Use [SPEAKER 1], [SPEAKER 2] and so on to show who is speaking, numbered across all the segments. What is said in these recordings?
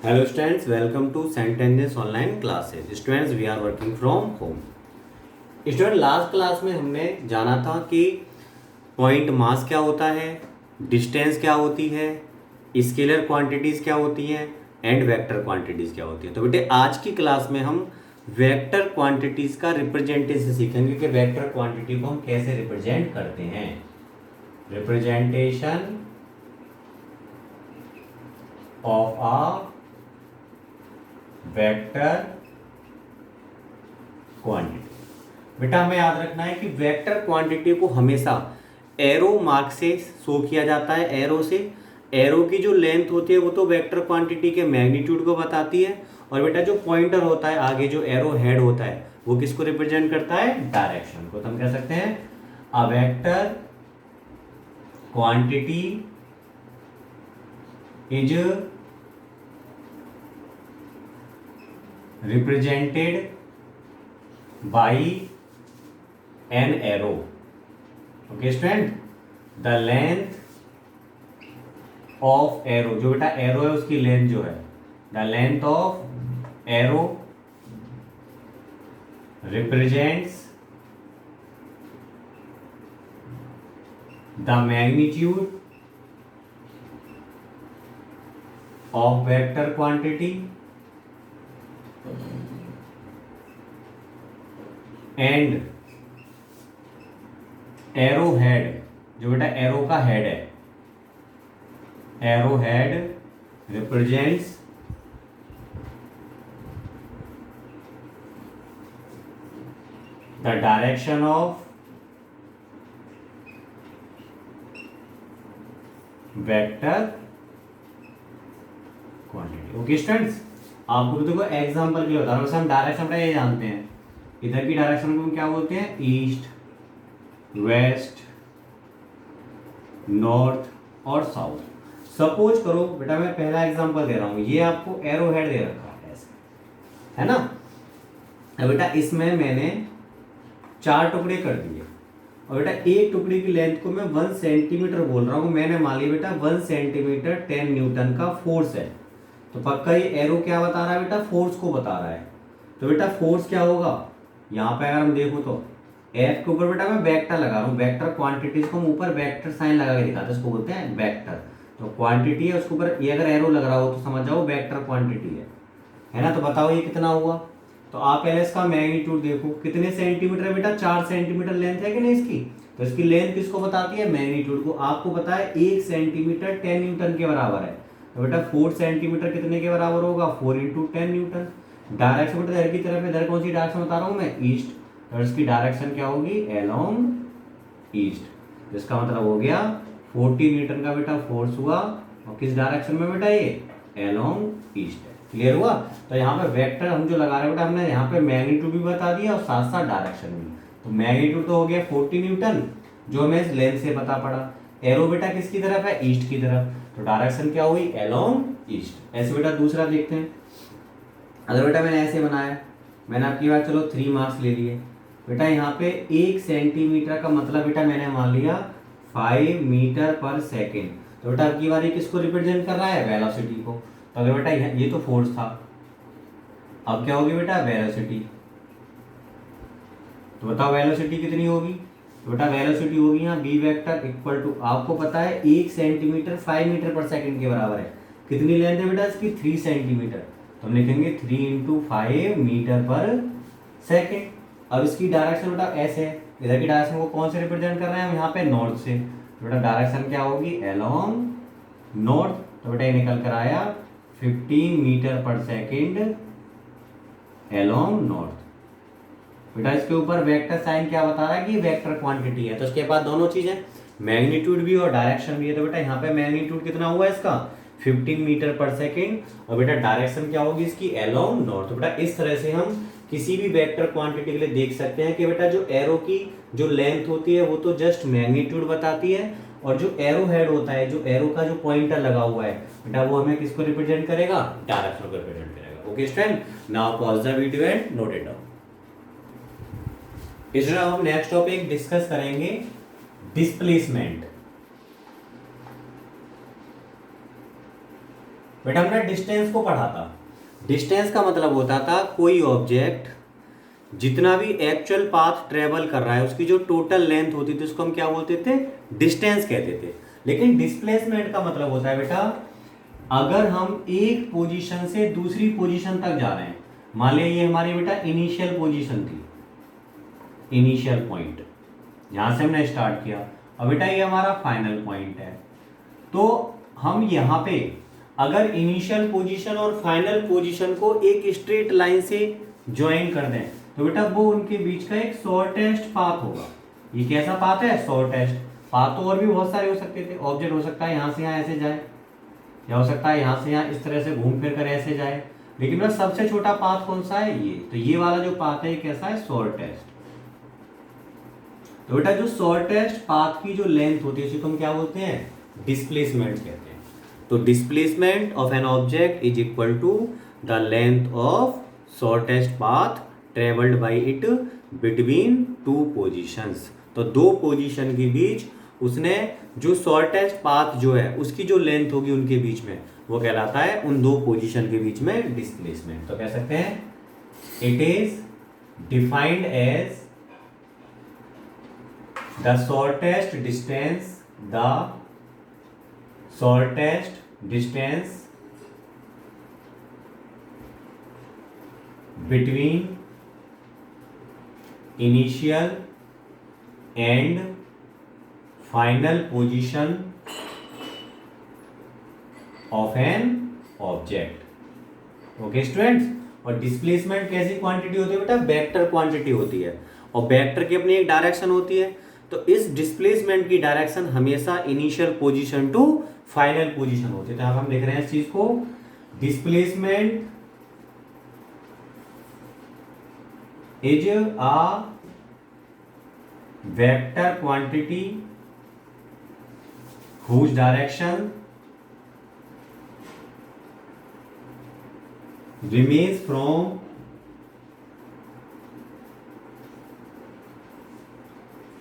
[SPEAKER 1] Hello students, welcome to Sentences online classes. Students, we are working from home. Student last class में हमने जाना था कि point mass क्या होता है, डिस्टेंस क्या होती है, स्केलर क्वांटिटीज़ क्या होती हैं एंड वेक्टर क्वांटिटीज़ क्या होती हैं। तो बेटे आज की क्लास में हम वेक्टर क्वांटिटीज़ का रिप्रेजेंटेशन सीखेंगे कि वेक्टर क्वांटिटी को हम कैसे रिप्रेजेंट करते हैं। Representation of a vector quantity. बेटा हमें याद रखना है कि वेक्टर क्वांटिटी को हमेशा एरो मार्क से शो किया जाता है। एरो से, एरो की जो लेंथ होती है वो तो वेक्टर क्वांटिटी के मैग्नीट्यूड को बताती है, और बेटा जो पॉइंटर होता है आगे जो एरो हेड होता है वो किसको रिप्रेजेंट करता है, डायरेक्शन को। तो हम कह सकते हैं a vector quantity is represented by an arrow. Okay student, the length of arrow, जो बेटा एरो है उसकी लेंथ जो है, the length of arrow represents the magnitude of vector quantity and arrow head, जो बेटा एरो का हेड है, arrow head represents the direction of vector quantity. Okay students, आपको भी देखो एग्जांपल के लिए बता रहा हूं। वैसे हम डायरेक्शन का ये जानते हैं, इधर की डायरेक्शन को हम क्या बोलते हैं, ईस्ट, वेस्ट, नॉर्थ और साउथ। सपोज करो बेटा मैं पहला एग्जांपल दे रहा हूं, ये आपको एरो हेड दे रखा है ऐसे, है ना। अब बेटा इसमें मैंने 4 टुकड़े कर दिए, और बेटा एक टुकड़े की लेंथ को मैं 1 सेंटीमीटर बोल रहा हूं। मैंने मान लिया बेटा 1 सेंटीमीटर 10 न्यूटन का फोर्स है, तो पक्का ये एरो क्या बता रहा है बेटा, फोर्स को बता रहा है। तो बेटा फोर्स क्या होगा, यहाँ पे अगर हम देखो तो एफ के ऊपर बेटा मैं वेक्टर लगा रहा हूँ। वेक्टर क्वांटिटीज को हम ऊपर वेक्टर साइन लगा के दिखाते हैं, उसको बोलते हैं वेक्टर। तो क्वांटिटी है उसके ऊपर ये अगर एरो लग रहा हो तो समझ जाओ वेक्टर क्वांटिटी है ना। तो बताओ ये कितना हुआ। तो आप पहले इसका मैग्नीट्यूड देखो, कितने सेंटीमीटर है बेटा, 4 सेंटीमीटर लेंथ है कि नहीं इसकी। तो इसकी लेंथ किसको बताती है, मैग्नीट्यूड को। आपको पता है 1 सेंटीमीटर 10 न्यूटन के बराबर है, तो बेटा 4 सेंटीमीटर कितने के बराबर होगा, 4 इंटू 10 न्यूटन। डायरेक्शन बेटा इधर की तरफ है, इधर कौन सी डायरेक्शन बता रहा हूँ मैं, ईस्ट, तो इसकी डायरेक्शन क्या होगी, अलोंग ईस्ट। इसका मतलब हो गया 40 न्यूटन का बेटा फोर्स हुआ, और किस डायरेक्शन में बेटा, ये अलोंग ईस्ट। क्लियर हुआ। तो यहाँ पे वेक्टर हम जो लगा रहे हैं बेटा, हमने यहाँ पे मैग्नीट्यूड भी बता दिया और साथ साथ डायरेक्शन भी। तो मैग्नीट्यूड तो हो गया 40 न्यूटन, जो हमें इस लेंथ से पता पड़ा। एरो बेटा किसकी तरफ है, ईस्ट की तरफ, तो डायरेक्शन क्या हुई, अलोंग ईस्ट। ऐसे बेटा दूसरा देखते हैं। अगर बेटा मैंने ऐसे बनाया, मैंने आपकी बात चलो 3 मार्क्स ले लिए बेटा। यहाँ पे 1 सेंटीमीटर का मतलब बेटा मैंने मान लिया 5 मीटर पर सेकेंड। तो बेटा आपकी बार ये किसको रिप्रेजेंट कर रहा है, वेलोसिटी को। तो अगर बेटा ये तो फोर्स था, अब क्या होगी बेटा, वेलोसिटी। तो बताओ वेलोसिटी कितनी होगी, तो बेटा वेलोसिटी होगी यहाँ बी वेक्टर इक्वल टू, आपको पता है 1 सेंटीमीटर 5 मीटर पर सेकेंड के बराबर है। कितनी लेंथ है बेटा इसकी, 3 सेंटीमीटर, तो हम लिखेंगे 3 इंटू 5 मीटर पर सेकेंड। अब इसकी डायरेक्शन बेटा ऐसे है, इधर की डायरेक्शन को कौन से रिप्रेजेंट कर रहे हैं हम, यहाँ पे नॉर्थ से, तो बेटा डायरेक्शन क्या होगी, अलोंग नॉर्थ। तो बेटा ये निकल कर आया 15 मीटर पर सेकेंड अलोंग नॉर्थ। बेटा इसके ऊपर वेक्टर साइन क्या बता रहा है कि वेक्टर क्वांटिटी है, तो इसके बाद दोनों चीजें, मैग्नीट्यूड भी और डायरेक्शन भी है। तो बेटा यहाँ पे मैग्नीट्यूड कितना हुआ इसका, 15 मीटर पर सेकेंड, और बेटा डायरेक्शन क्या होगी इसकी, अलोंग नॉर्थ। तो बेटा इस तरह से हम किसी भी वेक्टर क्वांटिटी के लिए देख सकते हैं कि बेटा जो एरो की जो लेंथ होती है वो तो जस्ट मैग्नीट्यूड बताती है, और जो एरो हेड होता है, जो एरो का जो पॉइंटर लगा हुआ है बेटा, वो हमें किसको रिप्रेजेंट करेगा, डायरेक्शन को रिप्रेजेंट करेगा। Okay student, now pause the video and note it down. इसमें हम नेक्स्ट टॉपिक डिस्कस करेंगे डिस्प्लेसमेंट। बेटा हमने डिस्टेंस को पढ़ा था। डिस्टेंस का मतलब होता था कोई ऑब्जेक्ट जितना भी एक्चुअल पाथ ट्रेवल कर रहा है उसकी जो टोटल लेंथ होती थी उसको हम क्या बोलते थे, डिस्टेंस कहते थे। लेकिन डिस्प्लेसमेंट का मतलब होता है बेटा अगर हम एक पोजीशन से दूसरी पोजीशन तक जा रहे हैं, मान लिया ये हमारी बेटा इनिशियल पोजीशन थी, इनिशियल पॉइंट यहां से हमने स्टार्ट किया, अब बेटा ये हमारा फाइनल पॉइंट है, तो हम यहाँ पे अगर इनिशियल पोजीशन और फाइनल पोजीशन को एक स्ट्रेट लाइन से ज्वाइन कर दें तो बेटा वो उनके बीच का एक शॉर्टेस्ट पाथ होगा। ये कैसा पाथ है, शॉर्टेस्ट पाथ। तो और भी बहुत सारे हो सकते थे, ऑब्जेक्ट हो सकता है यहाँ से यहाँ ऐसे जाए, या हो सकता है यहाँ से यहाँ इस तरह से घूम फिर कर ऐसे जाए, लेकिन बस सबसे छोटा पाथ कौन सा है, ये। तो ये वाला जो पाथ है कैसा है, शॉर्टेस्ट। तो बेटा जो शॉर्टेस्ट पाथ की जो लेंथ होती है उसी को हम क्या बोलते हैं, डिस्प्लेसमेंट कहते हैं। तो displacement of an object is equal to the length of shortest path travelled by it between two positions. तो दो पोजीशन के बीच उसने जो शॉर्टेस्ट पाथ जो है उसकी जो लेंथ होगी उनके बीच में वो कहलाता है उन दो पोजीशन के बीच में डिस्प्लेसमेंट। तो कह सकते हैं it is defined as the shortest distance between initial and final position of an object। Okay students, और डिस्प्लेसमेंट कैसी क्वांटिटी होती है बेटा, वेक्टर क्वांटिटी होती है, और वेक्टर की अपनी एक डायरेक्शन होती है। तो इस डिस्प्लेसमेंट की डायरेक्शन हमेशा initial position to final position होती है। तो हम देख रहे हैं इस चीज को, displacement is a vector quantity whose direction remains from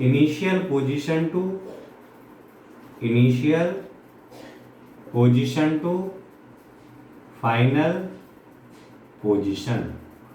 [SPEAKER 1] initial position to final position।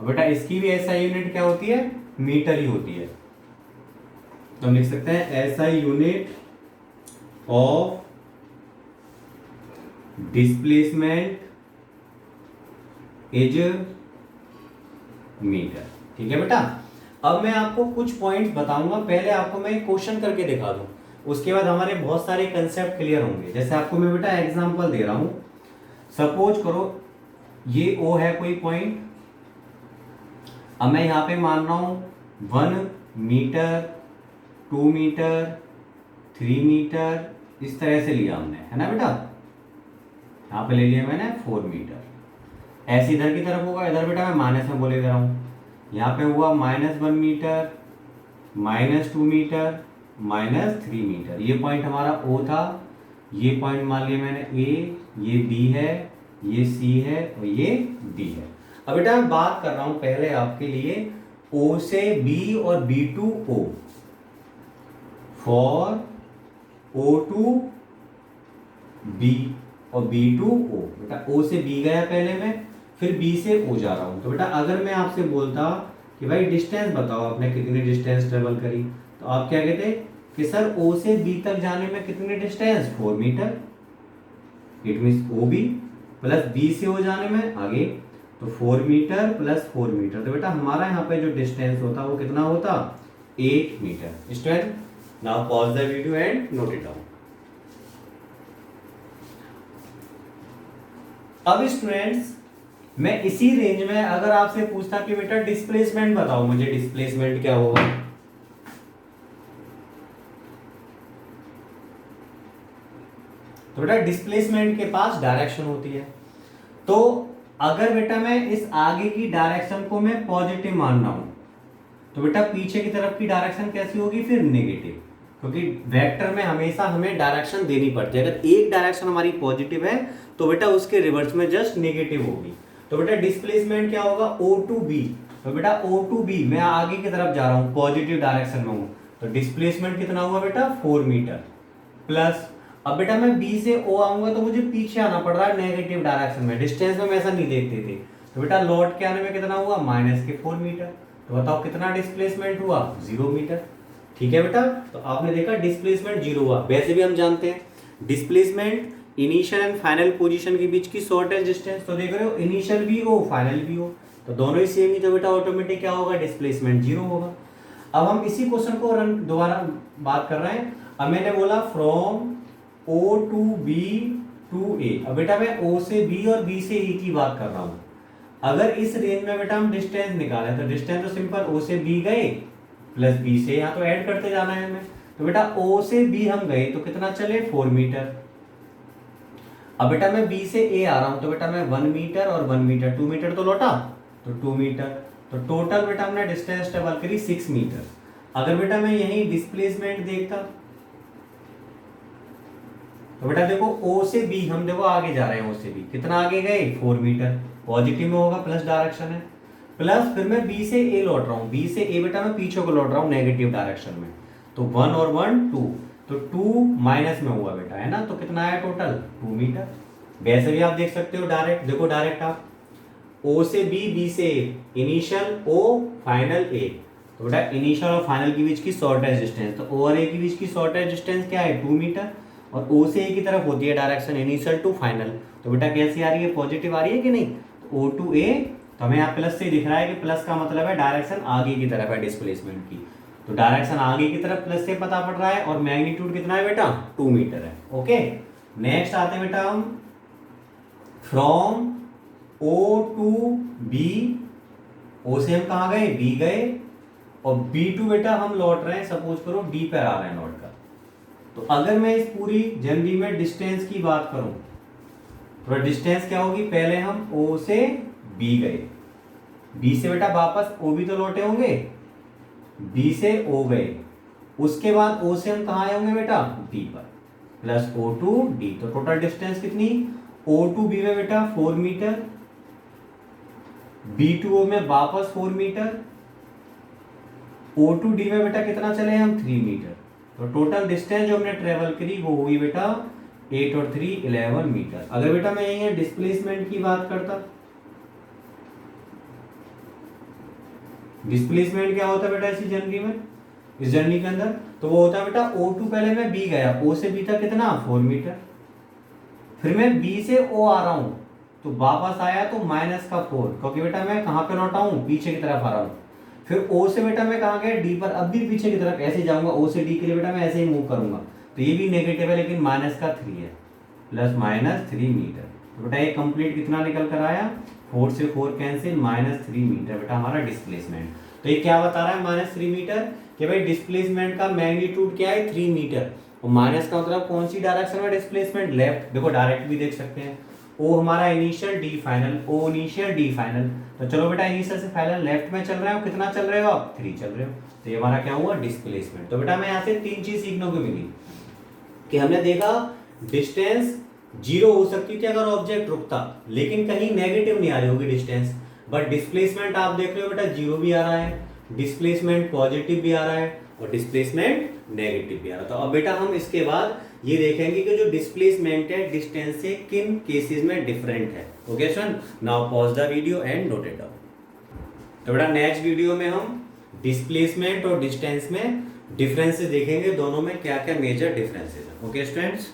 [SPEAKER 1] बेटा इसकी भी एसआई यूनिट क्या होती है, मीटर ही होती है। तो हम लिख सकते हैं SI unit of displacement is metre. ठीक है बेटा, अब मैं आपको कुछ पॉइंट्स बताऊंगा, पहले आपको मैं क्वेश्चन करके दिखा दूं, उसके बाद हमारे बहुत सारे कंसेप्ट क्लियर होंगे। जैसे आपको मैं बेटा एग्जांपल दे रहा हूं, सपोज करो ये ओ है कोई पॉइंट, अब मैं यहाँ पे मान रहा हूँ 1 मीटर 2 मीटर 3 मीटर, इस तरह से लिया हमने, है ना बेटा। यहाँ पे ले लिया मैंने 4 मीटर। ऐसे इधर की तरफ होगा, इधर बेटा मैं माइनस में बोले दे रहा हूँ, यहाँ पे हुआ -1 मीटर -2 मीटर -3 मीटर। ये पॉइंट हमारा O था, ये पॉइंट मान लिया मैंने A, ये B है, ये C है और ये D है। अब बेटा मैं बात कर रहा हूं पहले आपके लिए O से B और B to O, for O to B और B to O। बेटा O से B गया पहले मैं, फिर B से O जा रहा हूं। तो बेटा अगर मैं आपसे बोलता कि भाई डिस्टेंस बताओ आपने कितनी डिस्टेंस ट्रेवल करी, तो आप क्या कहते कि सर O से B तक जाने में कितनी distance, 4 metre. It means OB plus B से O जाने में आगे तो 4 मीटर प्लस 4 मीटर। तो बेटा हमारा यहाँ पे जो डिस्टेंस होता वो कितना होता, 8 metre. Student now pause the video and note it down. अब स्टूडेंट्स मैं इसी रेंज में अगर आपसे पूछता कि बेटा डिस्प्लेसमेंट बताओ मुझे, डिस्प्लेसमेंट क्या होगा, तो बेटा डिस्प्लेसमेंट के पास डायरेक्शन होती है। तो अगर बेटा मैं इस आगे की डायरेक्शन को मैं पॉजिटिव मान रहा हूं तो बेटा पीछे की तरफ की डायरेक्शन कैसी होगी, फिर नेगेटिव, क्योंकि वेक्टर में हमेशा हमें डायरेक्शन देनी पड़ती है। अगर एक डायरेक्शन हमारी पॉजिटिव है तो बेटा उसके रिवर्स में जस्ट नेगेटिव होगी। तो बेटा डिस्प्लेसमेंट क्या होगा, O to B। तो बेटा O to B मैं आगे की तरफ जा रहा हूं, पॉजिटिव डायरेक्शन में हूं, तो डिस्प्लेसमेंट कितना हुआ बेटा, 4 मीटर प्लस अब बेटा मैं बी से ओ आऊंगा तो मुझे पीछे आना पड़ रहा है नेगेटिव डायरेक्शन में, डिस्टेंस में हम ऐसा नहीं देखते थे। तो बेटा लौट के आने में कितना हुआ, -4 मीटर। तो बताओ कितना डिस्प्लेसमेंट हुआ, 0 मीटर। ठीक है बेटा, तो आपने देखा डिस्प्लेसमेंट 0 हुआ। वैसे भी हम जानते हैं displacement initial and final position के बीच की शॉर्टेस्ट डिस्टेंस। तो देख रहे हो इनिशियल भी हो फाइनल भी हो तो दोनों ही सेम ही, तो बेटा ऑटोमेटिक क्या होगा, डिस्प्लेसमेंट 0 होगा। अब हम इसी क्वेश्चन को रन दोबारा बात कर रहे हैं। अब मैंने बोला from O to B to A. अब बेटा मैं ओ से बी और बी से ए की बात कर रहा हूं। अगर इस रेंज में बेटा हम डिस्टेंस निकालें तो डिस्टेंस तो सिंपल, ओ से बी गए प्लस बी से यहाँ तो ऐड करते जाना है हमें। तो बेटा ओ से बी हम गए तो कितना चले, 4 मीटर। अब बेटा मैं बी से ए आ रहा हूं तो बेटा मैं 1 मीटर और 1 मीटर, 2 मीटर तो लौटा तो 2 मीटर। तो टोटल बेटा हमने डिस्टेंस ट्रेवल करी 6 मीटर। अगर बेटा मैं यही डिस्प्लेसमेंट देखता तो बेटा देखो ओ से बी हम देखो आगे जा रहे हैं, ओ से बी कितना आगे गए, 4 मीटर। पॉजिटिव में होगा, प्लस डायरेक्शन है, प्लस फिर मैं बी से ए लौट रहा हूँ, बी से ए बेटा मैं पीछे को लौट रहा हूँ नेगेटिव डायरेक्शन में। तो 1 और 1 2, तो 2 माइनस में हुआ बेटा, है ना। तो कितना आया टोटल, 2 मीटर। वैसे भी आप देख सकते हो डायरेक्ट, देखो डायरेक्ट आप ओ से बी, बी से ए, इनिशियल ओ फाइनल ए। तो बेटा इनिशियल और फाइनल के बीच की शॉर्टेस्ट डिस्टेंस, तो ओ और ए के बीच की शॉर्टेस्ट डिस्टेंस क्या है, 2 मीटर। और ओ से ए की तरफ होती है डायरेक्शन इनिशियल टू फाइनल। तो बेटा कैसी आ रही है, पॉजिटिव आ रही है कि नहीं। तो ओ टू ए, तो हमें यहाँ प्लस से दिख रहा है कि प्लस का मतलब है डायरेक्शन आगे की तरफ है डिस्प्लेसमेंट की। तो डायरेक्शन आगे की तरफ प्लस से पता पड़ रहा है, और मैग्नीट्यूड कितना है बेटा, 2 मीटर है। ओके, नेक्स्ट आते हैं बेटा हम फ्रॉम ओ टू बी। ओ से हम कहाँ गए, बी गए, और बी टू बेटा हम लौट रहे हैं, सपोज करो डी पर आ रहे हैं लौट कर। तो अगर मैं इस पूरी जर्नी में डिस्टेंस की बात करूं तो डिस्टेंस क्या होगी, पहले हम ओ से बी गए, बी से बेटा वापस ओ भी तो लौटे होंगे, बी से ओ गए, उसके बाद ओ से हम कहाँ आए होंगे बेटा, डी पर, प्लस ओ टू डी। तो टोटल डिस्टेंस कितनी, ओ टू बी में बेटा 4 मीटर, बी टू ओ में वापस 4 मीटर, ओ टू डी में बेटा कितना चले हम, 3 मीटर। तो टोटल डिस्टेंस जो हमने ट्रेवल करी वो हुई बेटा 8 और 3 11 मीटर। अगर बेटा मैं यही डिस्प्लेसमेंट की बात करता, डिस्प्लेसमेंट क्या होता है बेटा इसी जर्नी में, इस जर्नी के अंदर, तो वो होता है बेटा ओ टू, पहले मैं बी गया, ओ से बी तक कितना 4 मीटर, फिर मैं बी से ओ आ रहा हूं तो वापस आया तो -4, क्योंकि बेटा मैं कहां पे लौटा हूं, पीछे की तरफ आ रहा हूं। फिर ओ से बेटा मैं कहां गया, डी पर, अब भी पीछे की तरफ ऐसे जाऊंगा, ओ से डी के लिए बेटा मैं ऐसे ही मूव करूंगा। तो ये भी नेगेटिव है लेकिन -3 है, +-3 मीटर। तो बेटा ये कंप्लीट कितना निकल कर आया, 4 से 4 कैंसिल, -3 मीटर बेटा हमारा डिस्प्लेसमेंट। तो ये क्या बता रहा है, -3 मीटर, कि भाई डिस्प्लेसमेंट का मैग्नीट्यूड क्या है, 3 मीटर। और माइनस का मतलब कौन सी डायरेक्शन में डिस्प्लेसमेंट, लेफ्ट। देखो डायरेक्ट भी देख सकते हैं, ओ हमारा इनिशियल डी फाइनल, ओ इनिशियल डी फाइनल। तो चलो बेटा इनिशियल से फाइनल लेफ्ट में चल रहे हो, कितना चल रहे हो आप, 3 चल रहे हो। तो ये हमारा क्या हुआ, डिस्प्लेसमेंट। तो बेटा मैं यहाँ से 3 चीज सीखने को मिली, कि हमने देखा डिस्टेंस 0 हो सकती थी अगर ऑब्जेक्ट रुकता, लेकिन कहीं नेगेटिव नहीं आ रही होगी डिस्टेंस। बट डिस्प्लेसमेंट आप देख रहे हो बेटा 0 भी आ रहा है, डिस्प्लेसमेंट पॉजिटिव भी आ रहा है, और डिस्प्लेसमेंट नेगेटिव भी आ रहा है। तो अब बेटा हम इसके बाद ये देखेंगे कि जो डिस्प्लेसमेंट है डिस्टेंस से किन केसेस में डिफरेंट है। Okay student, now pause the video and note it down. तो बेटा नेक्स्ट वीडियो में हम डिस्प्लेसमेंट और डिस्टेंस में डिफरेंसेस देखेंगे, दोनों में क्या क्या मेजर डिफरेंसेस है। Okay students.